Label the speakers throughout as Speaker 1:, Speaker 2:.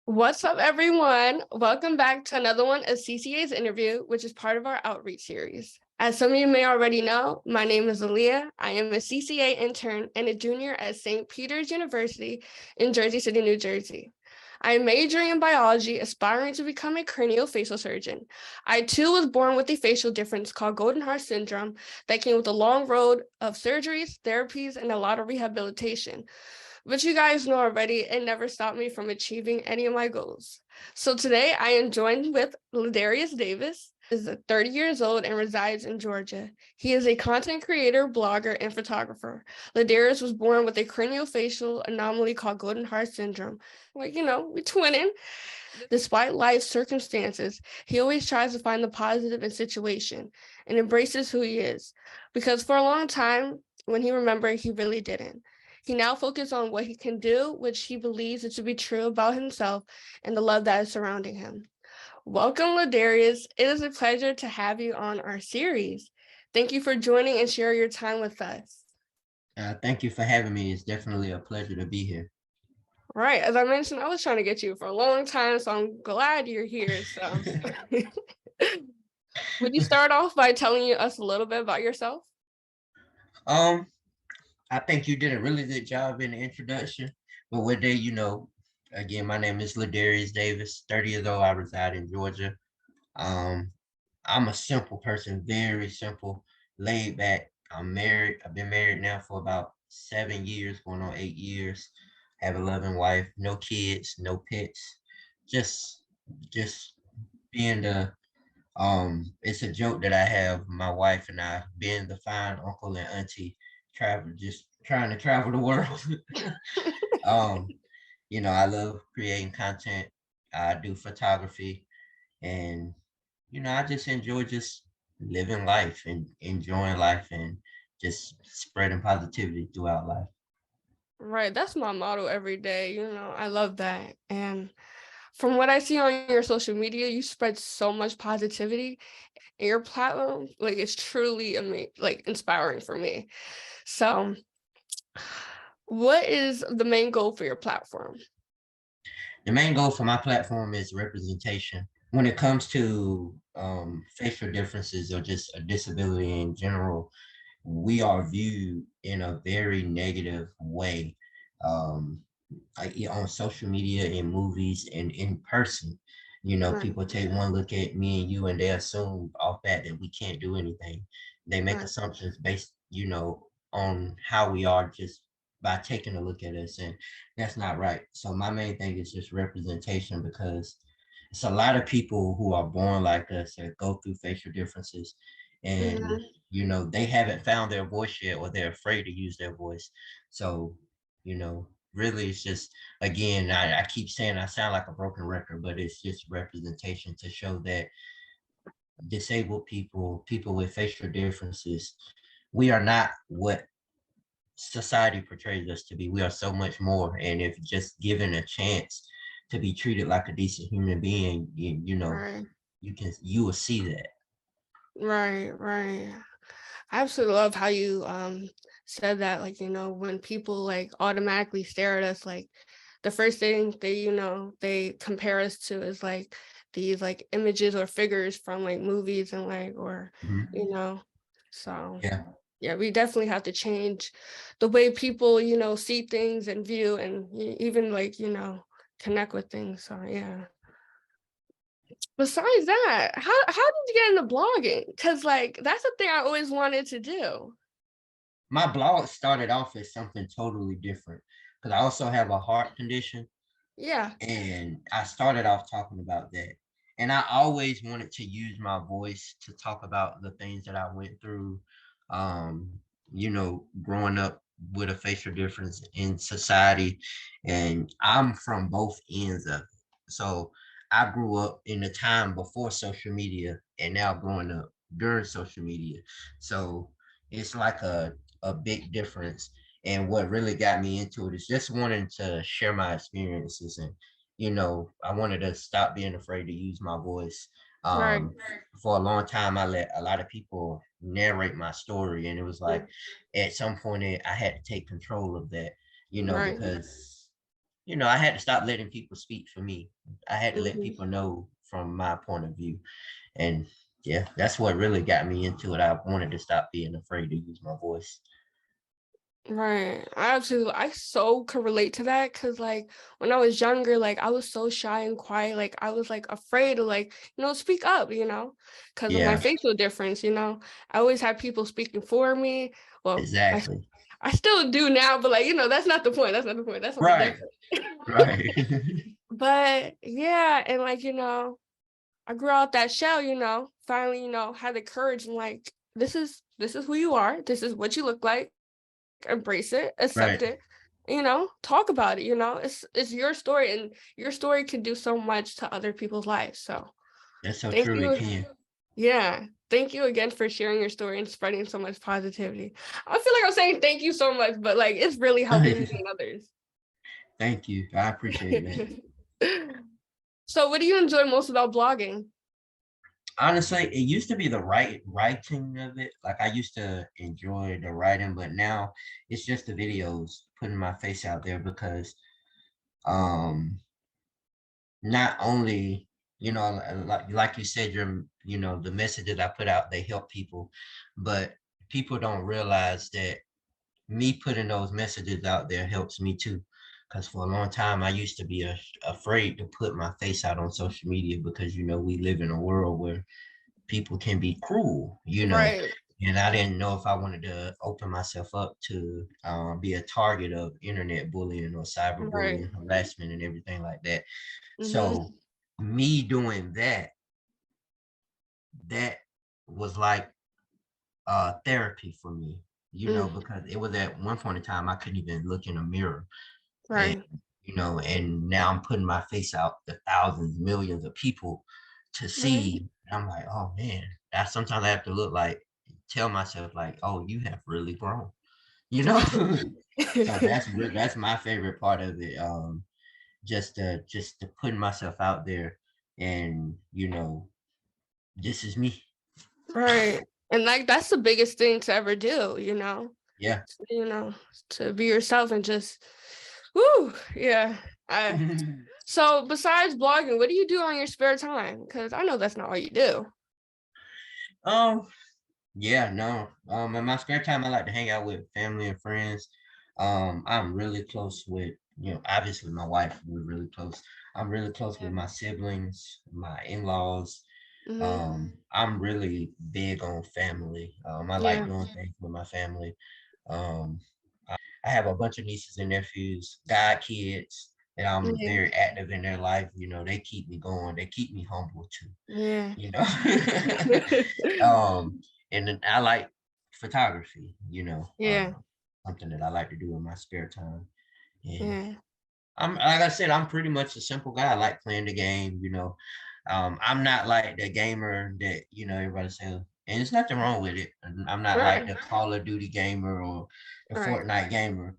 Speaker 1: What's up, everyone? Welcome back to another one of CCA's interview, which is part of our outreach series. As some of you may already know, my name is Aaliyah. I am a CCA intern and a junior at St. Peter's University in Jersey City, New Jersey. I am majoring in biology, aspiring to become a craniofacial surgeon. I too was born with a facial difference called Goldenhar syndrome that came with a long road of surgeries, therapies, and a lot of rehabilitation. But you guys know already, it never stopped me from achieving any of my goals. So today I am joined with LaDarius Davis. He is 30 years old and resides in Georgia. He is a content creator, blogger, and photographer. LaDarius was born with a craniofacial anomaly called Goldenhar syndrome. We're twinning. Despite life's circumstances, he always tries to find the positive in situation and embraces who he is. Because for a long time, when he remembered, he really didn't. He now focuses on what he can do, which he believes it to be true about himself and the love that is surrounding him. Welcome, LaDarius. It is a pleasure to have you on our series. Thank you for joining and sharing your time with us.
Speaker 2: Thank you for having me. It's definitely a pleasure to be here.
Speaker 1: Right. As I mentioned, I was trying to get you for a long time, so I'm glad you're here. So would you start off by telling us a little bit about yourself?
Speaker 2: I think you did a really good job in the introduction. But one day, again, my name is LaDarius Davis, 30 years old. I reside in Georgia. I'm a simple person, very simple, laid back. I'm married. I've been married now for about 7 years, going on 8 years. Have a loving wife, no kids, no pets. Just being the it's a joke that I have my wife and I being the fine uncle and auntie just trying to travel the world. um, I love creating content. I do photography and I just enjoy just living life and enjoying life and just spreading positivity throughout life.
Speaker 1: Right. That's my motto every day. I love that. And from what I see on your social media, you spread so much positivity, and your platform, it's truly inspiring for me. So, what is the main goal for your platform?
Speaker 2: The main goal for my platform is representation. When it comes to facial differences or just a disability in general, we are viewed in a very negative way. On social media, in movies, and in person.
Speaker 1: Right.
Speaker 2: People take one look at me and you and they assume off that we can't do anything. They make assumptions based, on how we are just by taking a look at us, and that's not right. So my main thing is just representation, because it's a lot of people who are born like us that go through facial differences, and they haven't found their voice yet, or they're afraid to use their voice. So really, it's just, again, I keep saying I sound like a broken record, but it's just representation to show that disabled people with facial differences, we are not what society portrays us to be. We are so much more. And if just given a chance to be treated like a decent human being,
Speaker 1: Right.
Speaker 2: you will see that.
Speaker 1: Right. I absolutely love how you said that, when people automatically stare at us, the first thing they compare us to is these images or figures from movies and so yeah, we definitely have to change the way people see things and view and even connect with things. So yeah. Besides that, how did you get into blogging? Because that's the thing I always wanted to do.
Speaker 2: My blog started off as something totally different, because I also have a heart condition.
Speaker 1: Yeah.
Speaker 2: And I started off talking about that. And I always wanted to use my voice to talk about the things that I went through, growing up with a facial difference in society. And I'm from both ends of it. So I grew up in the time before social media and now growing up during social media. So it's like a big difference. And what really got me into it is just wanting to share my experiences. And, I wanted to stop being afraid to use my voice.
Speaker 1: Right.
Speaker 2: For a long time, I let a lot of people narrate my story. And it was like, at some point, I had to take control of that,
Speaker 1: Right.
Speaker 2: because I had to stop letting people speak for me. I had to let
Speaker 1: Mhm.
Speaker 2: people know from my point of view. And yeah, that's what really got me into it. I wanted to stop being afraid to use my voice.
Speaker 1: Right. I so could relate to that because like when I was younger, like I was so shy and quiet. Like I was like afraid to like, speak up, because of my
Speaker 2: Yeah,
Speaker 1: facial difference. I always had people speaking for me. Well,
Speaker 2: exactly.
Speaker 1: I still do now, but like, that's not the point. That's not the point. That's something
Speaker 2: Right,
Speaker 1: different.
Speaker 2: right.
Speaker 1: But yeah, and like, I grew out that shell, finally, had the courage and like, this is who you are. This is what you look like. Embrace it, accept
Speaker 2: Right.
Speaker 1: it, talk about it, it's your story and your story can do so much to other people's lives. So
Speaker 2: That's so
Speaker 1: thank
Speaker 2: true. It
Speaker 1: you.
Speaker 2: can.
Speaker 1: Yeah. Thank you again for sharing your story and spreading so much positivity. I feel like I'm saying thank you so much, but like it's really helping me and others.
Speaker 2: Thank you. I appreciate that.
Speaker 1: So what do you enjoy most about blogging?
Speaker 2: Honestly, it used to be the writing of it. Like I used to enjoy the writing, but now it's just the videos, putting my face out there because um not only, like you said, the messages I put out, they help people, but people don't realize that me putting those messages out there helps me too. Because for a long time, I used to be afraid to put my face out on social media because, we live in a world where people can be cruel.
Speaker 1: Right.
Speaker 2: And I didn't know if I wanted to open myself up to be a target of internet bullying or
Speaker 1: Right.
Speaker 2: cyberbullying, harassment, and everything like that.
Speaker 1: Mm-hmm.
Speaker 2: So me doing that was like therapy for me,
Speaker 1: Mm,
Speaker 2: because it was at one point in time I couldn't even look in a mirror. And
Speaker 1: right.
Speaker 2: and now I'm putting my face out to thousands, millions of people to
Speaker 1: Right.
Speaker 2: see. I'm like, oh man, that sometimes I have to tell myself like, oh, you have really grown, you know. So that's my favorite part of it. Just to putting myself out there, and this is me.
Speaker 1: Right. And like that's the biggest thing to ever do,
Speaker 2: Yeah.
Speaker 1: you know, to be yourself and just whoo, yeah. I so besides blogging, what do you do on your spare time? Because I know that's not all you do.
Speaker 2: um Yeah, no. In my spare time, I like to hang out with family and friends. I'm really close with, obviously my wife. We're really close. I'm really close with
Speaker 1: Yeah.
Speaker 2: my siblings, my in-laws.
Speaker 1: Mm-hmm.
Speaker 2: I'm really big on family. I like
Speaker 1: Yeah.
Speaker 2: doing things with my family. Um, I have a bunch of nieces and nephews, god kids, and I'm
Speaker 1: Yeah.
Speaker 2: very active in their life. They keep me going. They keep me humble too.
Speaker 1: Yeah.
Speaker 2: You know. um, and then I like photography.
Speaker 1: Yeah.
Speaker 2: Something that I like to do in my spare time. And
Speaker 1: Yeah.
Speaker 2: I'm like I said, I'm pretty much a simple guy. I like playing the game. I'm not like the gamer that everybody says, and there's nothing wrong with it. I'm not like
Speaker 1: Right.
Speaker 2: the Call of Duty gamer or the
Speaker 1: Right.
Speaker 2: Fortnite gamer.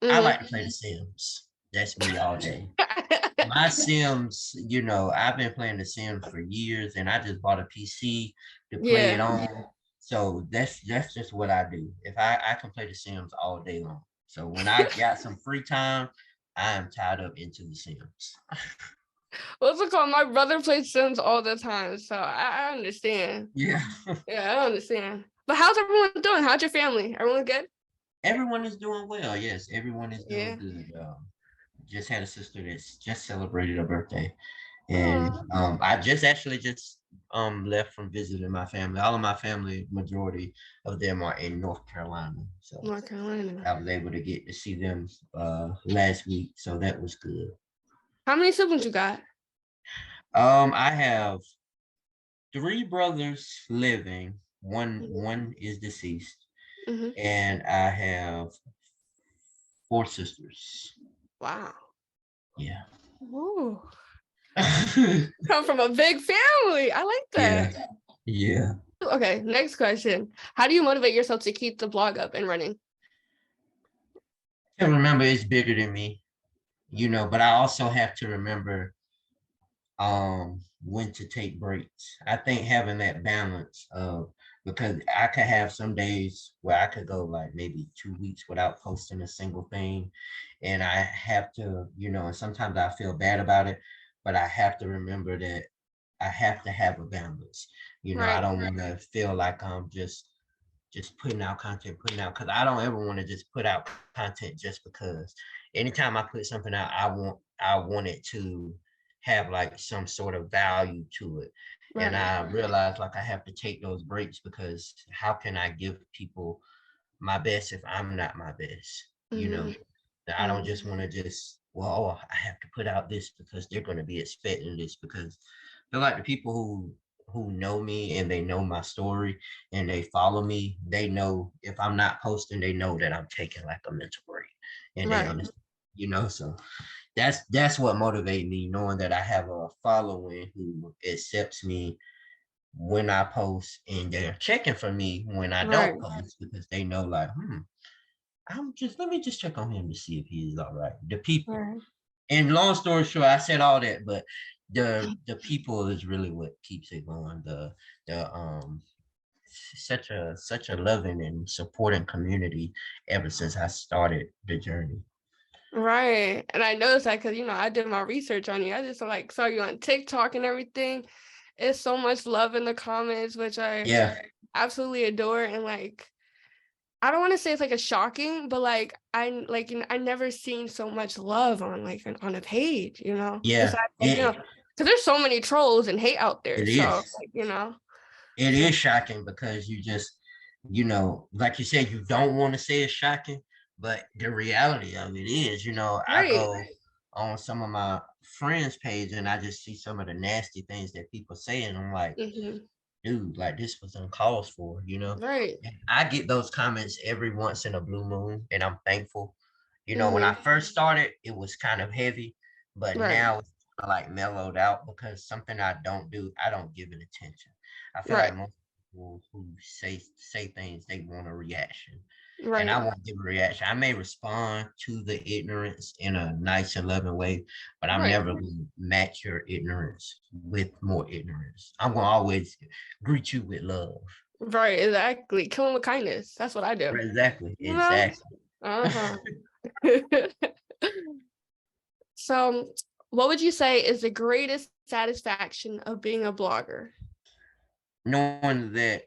Speaker 2: I like to
Speaker 1: Mm-hmm.
Speaker 2: play the Sims. That's me all day. My Sims, I've been playing the Sims for years, and I just bought a PC to play it
Speaker 1: Yeah.
Speaker 2: on. So that's just what I do. If I can play the Sims all day long. So when I got some free time, I am tied up into the Sims.
Speaker 1: What's it called? My brother plays Sims all the time, so I understand.
Speaker 2: Yeah.
Speaker 1: Yeah, I understand. But how's everyone doing? How's your family? Everyone good?
Speaker 2: Everyone is doing well. Yes, everyone is doing
Speaker 1: Yeah.
Speaker 2: good. Just had a sister that's just celebrated her birthday. And
Speaker 1: Oh,
Speaker 2: I just left from visiting my family. All of my family, majority of them are in North Carolina. So
Speaker 1: North Carolina.
Speaker 2: I was able to get to see them last week. So that was good.
Speaker 1: How many siblings you got?
Speaker 2: I have three brothers living. One is deceased,
Speaker 1: Mm-hmm.
Speaker 2: and I have four sisters.
Speaker 1: Wow.
Speaker 2: Yeah.
Speaker 1: Ooh. Come from a big family. I like
Speaker 2: Yeah.
Speaker 1: that.
Speaker 2: Yeah.
Speaker 1: Okay, next question. How do you motivate yourself to keep the blog up and running?
Speaker 2: And remember, it's bigger than me, but I also have to remember when to take breaks. I think having that balance of because I could have some days where I could go like maybe 2 weeks without posting a single thing. And I have to, and sometimes I feel bad about it, but I have to remember that I have to have a balance. I
Speaker 1: Right.
Speaker 2: don't want to feel like I'm just putting out content, because I don't ever want to just put out content just because. Anytime I put something out, I want it to have like some sort of value to it. And
Speaker 1: Right.
Speaker 2: I realize like I have to take those breaks, because how can I give people my best if I'm not my best?
Speaker 1: Hmm.
Speaker 2: I don't just want to well, I have to put out this because they're going to be expecting this, because I feel like the people who know me and they know my story and they follow me, they know if I'm not posting, they know that I'm taking like a mental break, and they
Speaker 1: Right.
Speaker 2: understand, so that's what motivates me, knowing that I have a following who accepts me when I post, and they're checking for me when I
Speaker 1: Right.
Speaker 2: don't post, because they know like, let me just check on him to see if he's all right. The people.
Speaker 1: Right.
Speaker 2: And long story short, I said all that, but the people is really what keeps it going. The such a loving and supporting community ever since I started the journey.
Speaker 1: Right. And I noticed that because, I did my research on you. I just like saw you on TikTok and everything. It's so much love in the comments, which I
Speaker 2: Yeah,
Speaker 1: absolutely adore. And like, I don't want to say it's like a shocking, but like I never seen so much love on like on a page,
Speaker 2: yeah,
Speaker 1: besides like, because there's so many trolls and hate out there.
Speaker 2: it
Speaker 1: So
Speaker 2: is.
Speaker 1: like,
Speaker 2: It
Speaker 1: so
Speaker 2: is shocking, because you just, like you said, you don't want to say it's shocking, but the reality of it is, I
Speaker 1: right.
Speaker 2: go on some of my friends' page and I just see some of the nasty things that people say, and I'm like,
Speaker 1: Hmm.
Speaker 2: dude, like this was uncalled for.
Speaker 1: Right.
Speaker 2: And I get those comments every once in a blue moon, and I'm thankful. When I
Speaker 1: Hmm.
Speaker 2: first started, it was kind of heavy, but
Speaker 1: Right.
Speaker 2: now it's like mellowed out, because something I don't do, I don't give it attention. I feel like
Speaker 1: Right.
Speaker 2: most people who say things, they want a reaction, and I
Speaker 1: Right.
Speaker 2: won't give a reaction. I may respond to the ignorance in a nice and loving way, but I'm
Speaker 1: Right.
Speaker 2: never going to match your ignorance with more ignorance. I'm going to always greet you with love.
Speaker 1: Right. Exactly. Kill 'em with kindness. That's what I do.
Speaker 2: Exactly,
Speaker 1: You know?
Speaker 2: exactly.
Speaker 1: Uh-huh. So, what would you say is the greatest satisfaction of being a blogger?
Speaker 2: Knowing that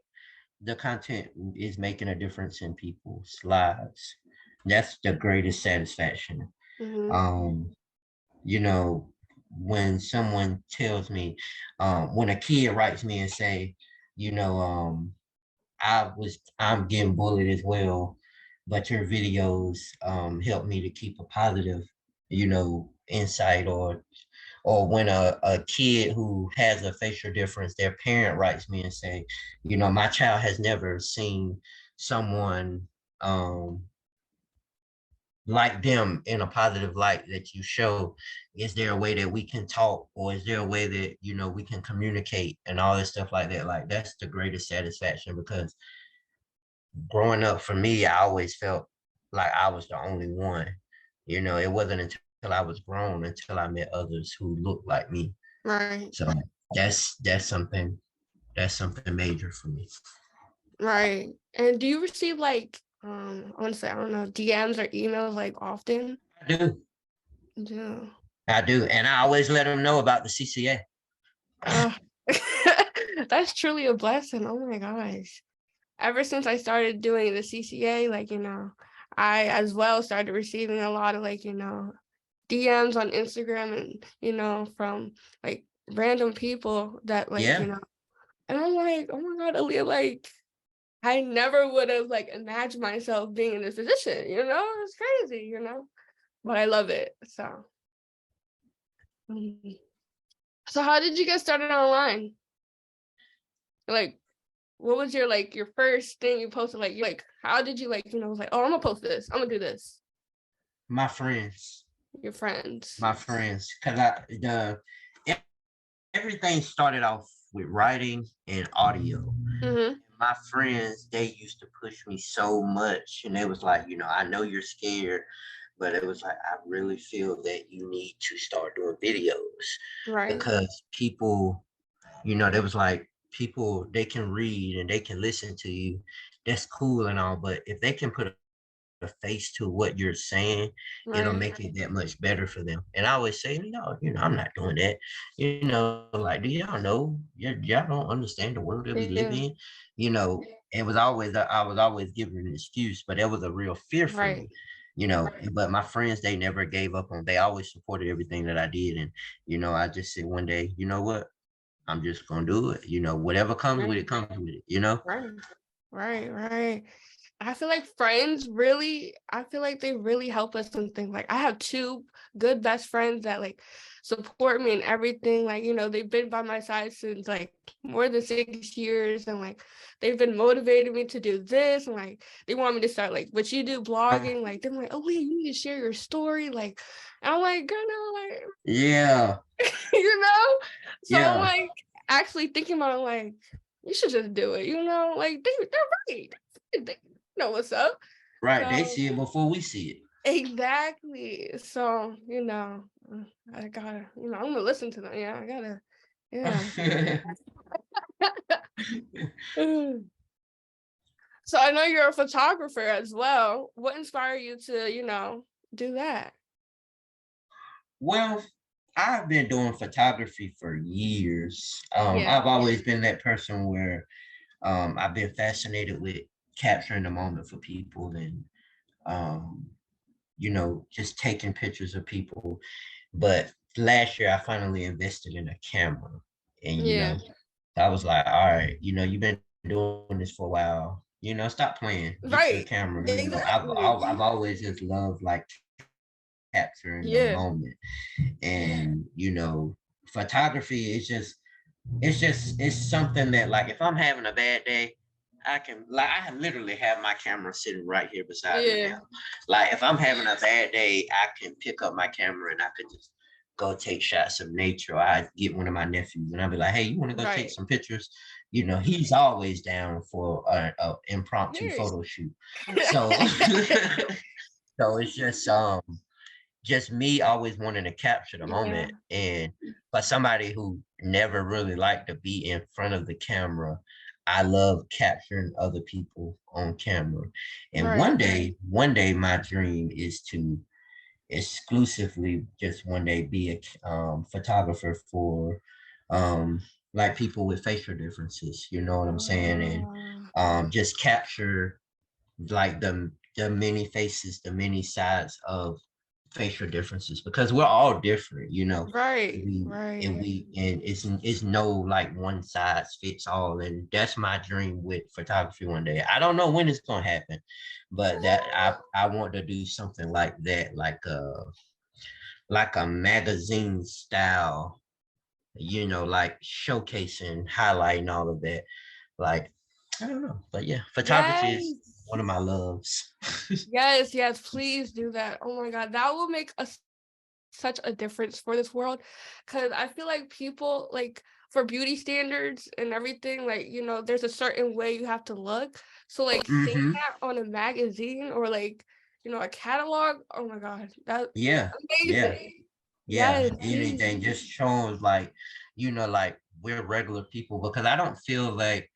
Speaker 2: the content is making a difference in people's lives, that's the greatest satisfaction.
Speaker 1: Hmm.
Speaker 2: Um, you know, when someone tells me, when a kid writes me and say, you know, I'm getting bullied as well, but your videos help me to keep a positive, insight, or when a kid who has a facial difference, their parent writes me and say, my child has never seen someone like them in a positive light that you show. Is there a way that we can talk, or is there a way that we can communicate, and all this stuff like that? Like, that's the greatest satisfaction, because growing up for me, I always felt like I was the only one. It wasn't until I was grown, until I met others who looked like me.
Speaker 1: Right.
Speaker 2: So that's something major for me.
Speaker 1: Right. And do you receive like I want to say, I don't know, DMs or emails like often?
Speaker 2: I do.
Speaker 1: Yeah.
Speaker 2: I do. And I always let them know about the CCA.
Speaker 1: Uh, that's truly a blessing. Oh my gosh. Ever since I started doing the CCA, like, I as well started receiving a lot of like, DMs on Instagram and, from like random people that like,
Speaker 2: Yeah.
Speaker 1: and I'm like, oh my God, Aaliyah, like, I never would have like imagined myself being in this position, it's crazy. But I love it. So, mhm. So how did you get started online? Like, what was your first thing you posted? Like, how did you was like, oh, I'm gonna post this. I'm gonna do this.
Speaker 2: My friends.
Speaker 1: Your friends.
Speaker 2: My friends. Cause everything started off with writing and audio.
Speaker 1: Mm-hmm.
Speaker 2: My friends, they used to push me so much, and they was like, I know you're scared, but it was like, I really feel that you need to start doing videos,
Speaker 1: Right.
Speaker 2: because people, there was like people, they can read and they can listen to you. That's cool and all, but if they can put a face to what you're saying, it'll
Speaker 1: Right.
Speaker 2: make it that much better for them. And I always say, no, I'm not doing that. Like, do y'all know? Y'all don't understand the world that we live
Speaker 1: Yeah.
Speaker 2: in. It was always I was always giving an excuse, but it was a real fear for
Speaker 1: Right.
Speaker 2: me. But my friends, they never gave up on. They always supported everything that I did, and I just said one day, you know what? I'm just gonna do it. Whatever comes with
Speaker 1: Right.
Speaker 2: it comes with it.
Speaker 1: Right. Right. Right. I feel like friends really, I feel like they really help us in things. Like I have two good best friends that like support me in everything. Like, they've been by my side since like more than 6 years. And like they've been motivating me to do this. And like they want me to start like what you do, blogging. Like they're like, oh wait, you need to share your story. Like, and I'm like, like
Speaker 2: Yeah,
Speaker 1: so I'm
Speaker 2: yeah.
Speaker 1: like actually thinking about it, like, you should just do it, like they're right. They know what's up.
Speaker 2: Right. They
Speaker 1: So
Speaker 2: see it before we see it.
Speaker 1: exactly. So, I gotta, I'm gonna listen to them. Yeah, I gotta, yeah. So I know you're a photographer as well. What inspired you to, do that?
Speaker 2: Well, I've been doing photography for years.
Speaker 1: Yeah.
Speaker 2: I've always been that person where I've been fascinated with capturing the moment for people and um, just taking pictures of people. But last year I finally invested in a camera. And
Speaker 1: Yeah.
Speaker 2: I was like, all right, you've been doing this for a while. Stop playing. Get your
Speaker 1: Right.
Speaker 2: camera.
Speaker 1: Exactly.
Speaker 2: I've always just loved like capturing the
Speaker 1: Yeah.
Speaker 2: moment. And photography is it's something that, like, if I'm having a bad day, I literally have my camera sitting right here beside me
Speaker 1: Yeah.
Speaker 2: now. Like, if I'm having a bad day, I can pick up my camera and I could just go take shots of nature. I get one of my nephews and I'll be like, hey, you want to go take
Speaker 1: Right.
Speaker 2: some pictures? He's always down for a impromptu
Speaker 1: Period.
Speaker 2: photo shoot. So so it's just me always wanting to capture the
Speaker 1: Yeah.
Speaker 2: moment. And for somebody who never really liked to be in front of the camera, I love capturing other people on camera. And
Speaker 1: Right.
Speaker 2: one day my dream is to exclusively just one day be a photographer for like people with facial differences. You know what I'm saying? And just capture like the many faces, the many sides of facial differences, because we're all different.
Speaker 1: Right.
Speaker 2: we
Speaker 1: Right.
Speaker 2: and it's no like one size fits all, and that's my dream with photography one day. I don't know when it's gonna happen, but that I want to do something like that, like a magazine style, like showcasing, highlighting all of that. Like, I don't know, but yeah, photography is
Speaker 1: Yes.
Speaker 2: one of my loves.
Speaker 1: Yes, yes, please do that. Oh my God, that will make such a difference for this world. Cause I feel like people like for beauty standards and everything, like, there's a certain way you have to look. So like seeing
Speaker 2: Hmm.
Speaker 1: that on a magazine or like, a catalog, oh my God, that's
Speaker 2: Yeah, yeah,
Speaker 1: amazing.
Speaker 2: yeah.
Speaker 1: Yes,
Speaker 2: Anything just shows like, like we're regular people, because I don't feel like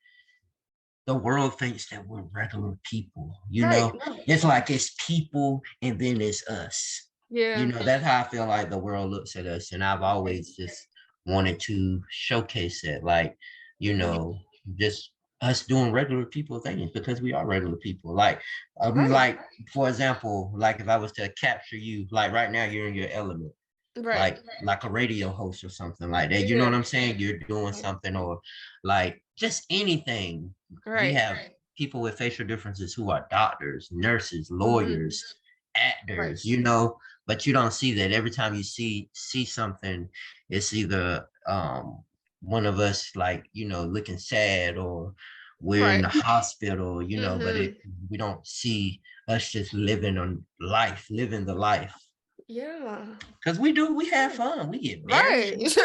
Speaker 2: the world thinks that we're regular people.
Speaker 1: right.
Speaker 2: It's like it's people and then it's us.
Speaker 1: Yeah.
Speaker 2: That's how I feel like the world looks at us. And I've always just wanted to showcase it, like,
Speaker 1: Yeah.
Speaker 2: just us doing regular people things, because we are regular people.
Speaker 1: Right.
Speaker 2: Like, for example, like if I was to capture you, like right now you're in your element,
Speaker 1: Right.
Speaker 2: like a radio host or something like that. You know
Speaker 1: Yeah.
Speaker 2: what I'm saying? You're doing something, or like just anything. We
Speaker 1: Right.
Speaker 2: have people with facial differences who are doctors, nurses,
Speaker 1: Mhm.
Speaker 2: lawyers,
Speaker 1: Right.
Speaker 2: actors, but you don't see that. Every time you see something, it's either one of us, like, looking sad, or we're in
Speaker 1: Right.
Speaker 2: the hospital, but
Speaker 1: Mhm.
Speaker 2: we don't see us just living the life.
Speaker 1: Yeah.
Speaker 2: Because we have fun. We get married.
Speaker 1: Right.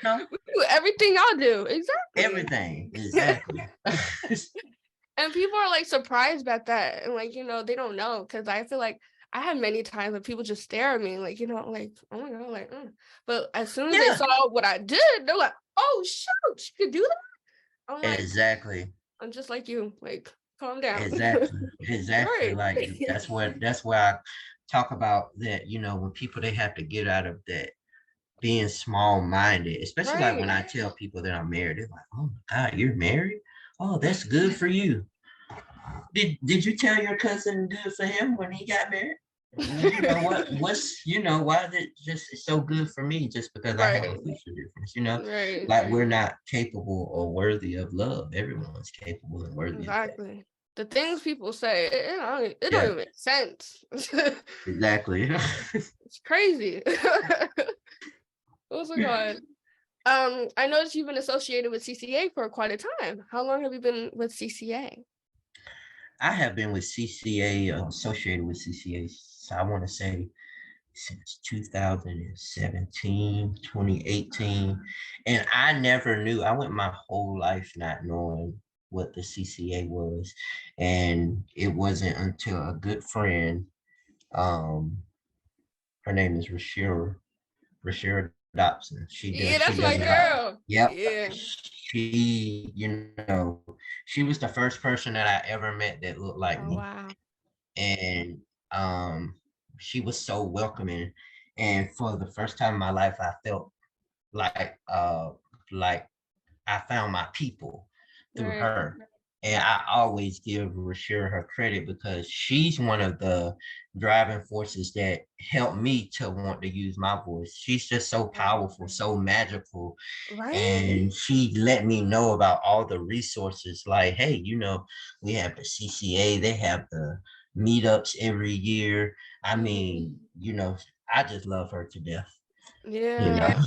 Speaker 2: Know,
Speaker 1: We do everything y'all do. Exactly.
Speaker 2: everything. Exactly.
Speaker 1: And people are like surprised about that. And like, they don't know. Cause I feel like I had many times when people just stare at me, like, like, oh my God, like, But as soon as they
Speaker 2: Yeah.
Speaker 1: saw what I did, they're like, oh shoot, she could do that. I'm like,
Speaker 2: Exactly.
Speaker 1: I'm just like you. Like, calm down.
Speaker 2: Exactly.
Speaker 1: Right.
Speaker 2: Like that's where I talk about that, when people they have to get out of that being small minded, especially like when
Speaker 1: Right.
Speaker 2: I tell people that I'm married, they're like, "Oh my God, you're married? Oh, that's good for you. Did you tell your cousin good for him when he got married? Well, you know what? Why is it just so good for me just because I have a
Speaker 1: Right.
Speaker 2: facial difference?
Speaker 1: Right.
Speaker 2: Like we're not capable or worthy of love. Everyone's capable and worthy of that.
Speaker 1: Exactly. The things people say, it don't
Speaker 2: Yeah,
Speaker 1: even make sense.
Speaker 2: exactly.
Speaker 1: It's crazy. What's it called? I noticed you've been associated with CCA for quite a time. How long have you been with CCA?
Speaker 2: I have been with CCA, associated with CCA, so I want to say since 2017, 2018. And I never knew, I went my whole life not knowing what the CCA was. And it wasn't until a good friend, um, her name is Rashira Dobson.
Speaker 1: Yeah,
Speaker 2: She
Speaker 1: that's my
Speaker 2: does a lot.
Speaker 1: girl.
Speaker 2: Yep.
Speaker 1: Yeah.
Speaker 2: She, she was the first person that I ever met that looked like
Speaker 1: Oh
Speaker 2: me.
Speaker 1: wow.
Speaker 2: And um she was so welcoming. And for the first time in my life, I felt like like I found my people through
Speaker 1: Right.
Speaker 2: her. And I always give Rashira her credit because she's one of the driving forces that helped me to want to use my voice. She's just so powerful, so magical.
Speaker 1: Right.
Speaker 2: And she let me know about all the resources. Like, hey, we have the CCA, they have the meetups every year. I
Speaker 1: Mhm.
Speaker 2: mean, I just love her to death. You
Speaker 1: Yeah.
Speaker 2: know,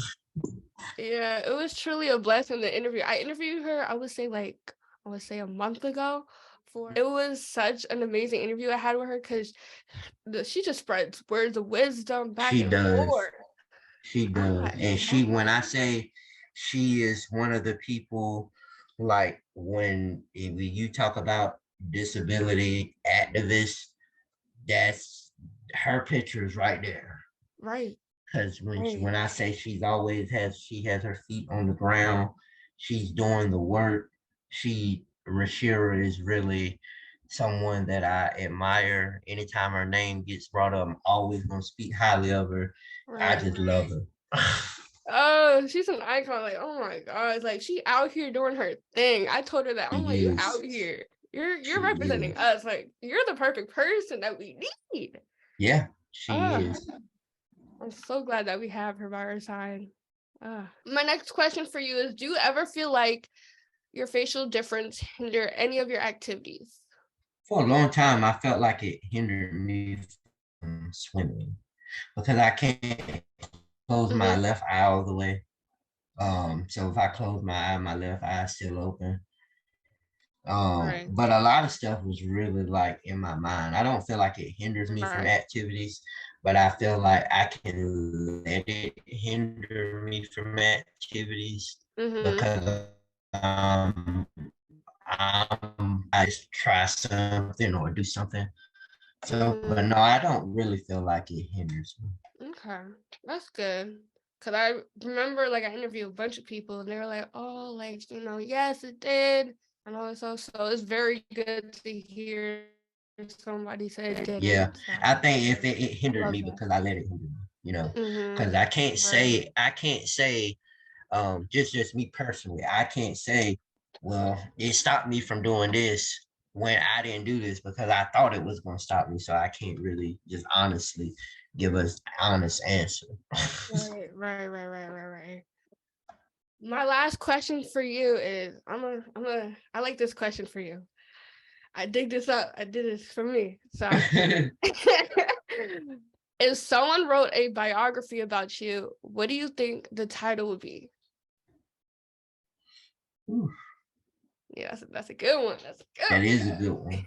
Speaker 1: Yeah. It was truly a blessing to interview. I interviewed her, I would say a month ago. It was such an amazing interview I had with her because she just spreads words of wisdom back
Speaker 2: she
Speaker 1: and
Speaker 2: does.
Speaker 1: forth.
Speaker 2: She
Speaker 1: I'm
Speaker 2: does.
Speaker 1: like,
Speaker 2: And
Speaker 1: oh,
Speaker 2: when I say she is one of the people, like when you talk about disability activists, that's her pictures right there.
Speaker 1: right,
Speaker 2: Because
Speaker 1: right.
Speaker 2: when I say she has her feet on the ground, she's doing the work. Rashira is really someone that I admire. Anytime her name gets brought up, I'm always gonna speak highly of her. I
Speaker 1: Right.
Speaker 2: just love her.
Speaker 1: Oh, she's an icon. Like, oh my God. Like she out here doing her thing. I told her that. I'm like,
Speaker 2: She
Speaker 1: you
Speaker 2: is.
Speaker 1: out here. You're
Speaker 2: She
Speaker 1: representing
Speaker 2: is.
Speaker 1: us. Like, you're the perfect person that we need.
Speaker 2: Yeah, she
Speaker 1: Ah,
Speaker 2: is.
Speaker 1: I'm so glad that we have her by our side. My next question for you is, do you ever feel like your facial difference hinder any of your activities?
Speaker 2: For a long time, I felt like it hindered me from swimming because I can't close my
Speaker 1: Mm-hmm.
Speaker 2: left eye all the way. So if I close my eye, my left eye is still open.
Speaker 1: Right.
Speaker 2: But a lot of stuff was really like in my mind. I don't feel like it hinders me from
Speaker 1: Right.
Speaker 2: activities, but I feel like I can let it hinder me from activities
Speaker 1: Mm-hmm.
Speaker 2: because um, I just try something or do something. So, but
Speaker 1: Mm-hmm.
Speaker 2: no, I don't really feel like it hinders me.
Speaker 1: Okay, that's good. Cause I remember like I interviewed a bunch of people and they were like, "Oh, like yes, it did," and all this stuff. So it's very good to hear somebody say it
Speaker 2: Yeah,
Speaker 1: didn't. So
Speaker 2: I think if it hindered
Speaker 1: love
Speaker 2: me
Speaker 1: that.
Speaker 2: because I let it hinder me,
Speaker 1: Mm-hmm.
Speaker 2: because
Speaker 1: Right.
Speaker 2: I can't say, just me personally, I can't say, well, it stopped me from doing this when I didn't do this because I thought it was going to stop me. So I can't really just honestly give us honest answer.
Speaker 1: Right. Right. Right. Right. Right. Right. My last question for you is, I like this question for you. I dig this up. I did this for me. So if someone wrote a biography about you, what do you think the title would be?
Speaker 2: Ooh,
Speaker 1: Yeah, that's a good one. That's a
Speaker 2: that
Speaker 1: good
Speaker 2: is a good one.
Speaker 1: one.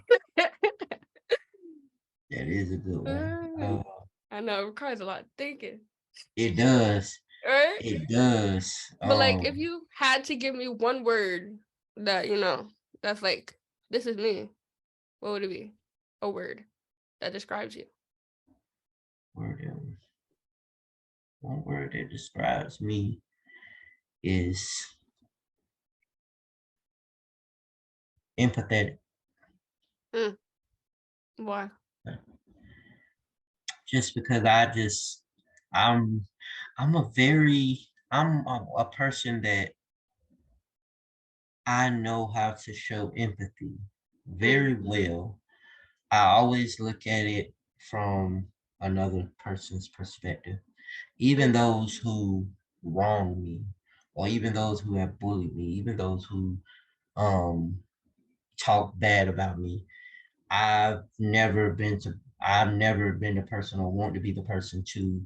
Speaker 2: That is a good one.
Speaker 1: I know it requires a lot of thinking,
Speaker 2: It does.
Speaker 1: right?
Speaker 2: It does.
Speaker 1: But like, if you had to give me one word that that's like this is me, what would it be? A word that describes you.
Speaker 2: word that one word that describes me is empathetic.
Speaker 1: Why?
Speaker 2: Just because I'm a person that I know how to show empathy very well. I always look at it from another person's perspective, even those who wrong me, or even those who have bullied me, even those who talk bad about me. I've never been the person or want to be the person to,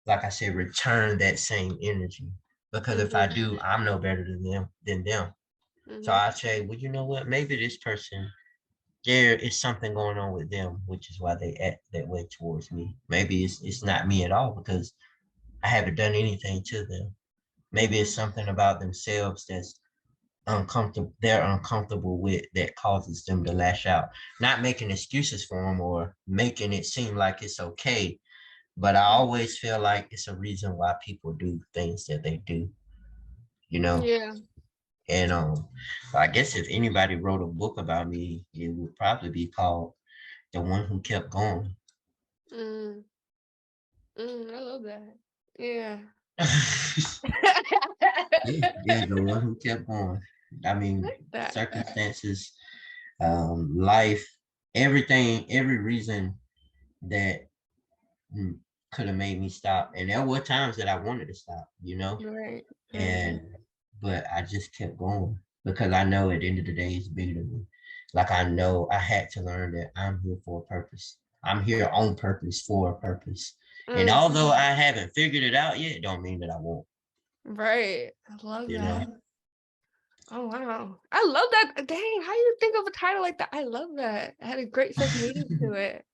Speaker 2: like I said, return that same energy. Because if I do, I'm no better than them. So I say, well, you know what? Maybe this person, there is something going on with them, which is why they act that way towards me. Maybe it's not me at all because I haven't done anything to them. Maybe it's something about themselves that's they're uncomfortable with, that causes them to lash out. Not making excuses for them or making it seem like it's okay, but I always feel like it's a reason why people do things that they do, you know.
Speaker 1: Yeah.
Speaker 2: And I guess if anybody wrote a book about me, it would probably be called The One Who Kept Going.
Speaker 1: I love that. Yeah.
Speaker 2: Yeah, the one who kept going. I mean,
Speaker 1: That.
Speaker 2: circumstances, life, everything, every reason that could have made me stop. And there were times that I wanted to stop,
Speaker 1: Right.
Speaker 2: and but I just kept going because I know at the end of the day it's bigger than me. Like I know I had to learn that I'm here for a purpose. I'm here on purpose for a purpose. And although I haven't figured it out yet, it don't mean that I won't.
Speaker 1: Right. I love
Speaker 2: You
Speaker 1: that.
Speaker 2: know?
Speaker 1: Oh wow. I love that. Dang, how you think of a title like that? I love that. It had a great sense of meaning to it.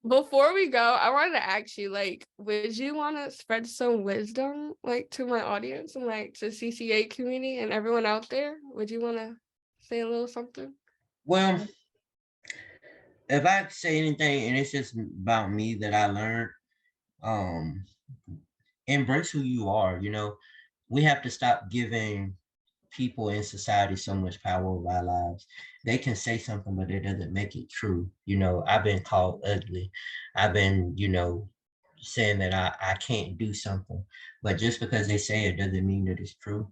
Speaker 1: Before we go, I wanted to ask you, like, would you want to spread some wisdom, like, to my audience and, like, to CCA community and everyone out there? Would you want to say a little something?
Speaker 2: Well, if I say anything and it's just about me that I learned, um, embrace who you are. We have to stop giving people in society so much power over our lives. They can say something, but it doesn't make it true. I've been called ugly. I've been, saying that I can't do something. But just because they say it doesn't mean that it's true.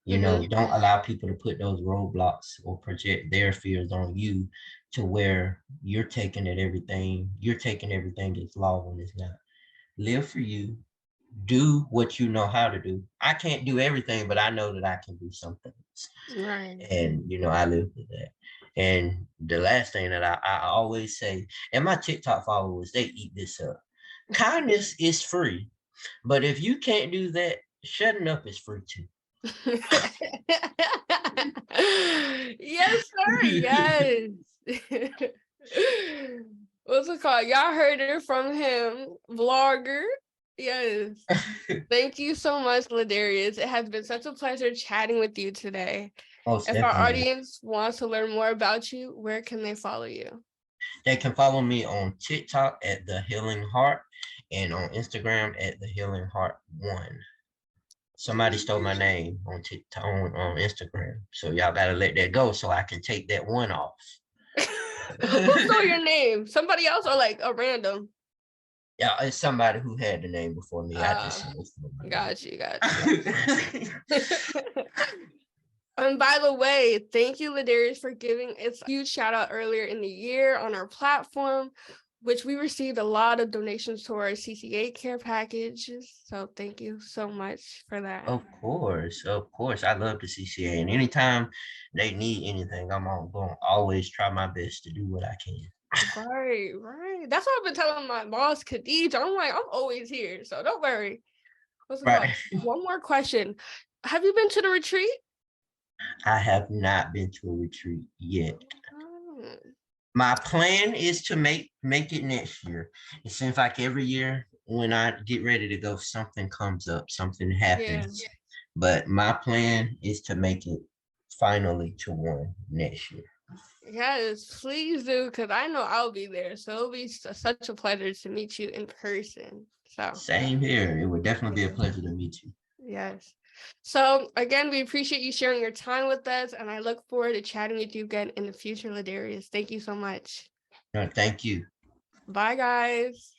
Speaker 2: Don't allow people to put those roadblocks or project their fears on you to where you're taking everything as law when it's not. Live for you, do what you know how to do. I can't do everything, but I know that I can do something.
Speaker 1: Right.
Speaker 2: And I live with that. And the last thing that I always say, and my TikTok followers, they eat this up. Kindness is free, but if you can't do that, shutting up is free too.
Speaker 1: Yes, sir. Yes. What's it called? Y'all heard it from him, vlogger. Yes. Thank you so much, LaDarius. It has been such a pleasure chatting with you today.
Speaker 2: Most
Speaker 1: if
Speaker 2: definitely.
Speaker 1: Our audience wants to learn more about you, where can they follow you?
Speaker 2: They can follow me on TikTok at The Healing Heart and on Instagram at The Healing Heart 1. Somebody stole my name on TikTok, on Instagram. So y'all gotta let that go so I can take that 1 off.
Speaker 1: Who stole your name? Somebody else or like a random?
Speaker 2: Yeah, it's somebody who had the name before me. I just
Speaker 1: got you. And by the way, thank you, LaDarius, for giving a huge shout out earlier in the year on our platform, which we received a lot of donations to our CCA care packages. So thank you so much for that.
Speaker 2: Of course. I love the CCA. And anytime they need anything, I'm going to always try my best to do what I can.
Speaker 1: Right. That's what I've been telling my boss, Khadija. I'm like, I'm always here. So don't worry. What's it called? One more question. Have you been to the retreat?
Speaker 2: I have not been to a retreat yet. My plan is to make it next year. It seems like every year when I get ready to go, something comes up, something happens. Yeah. But my plan is to make it finally to one next year.
Speaker 1: Yes, please do, because I know I'll be there. So it'll be such a pleasure to meet you in person. So
Speaker 2: same here. It would definitely be a pleasure to meet you.
Speaker 1: Yes. So again, we appreciate you sharing your time with us, and I look forward to chatting with you again in the future, LaDarius. Thank you so much.
Speaker 2: No, thank you.
Speaker 1: Bye, guys.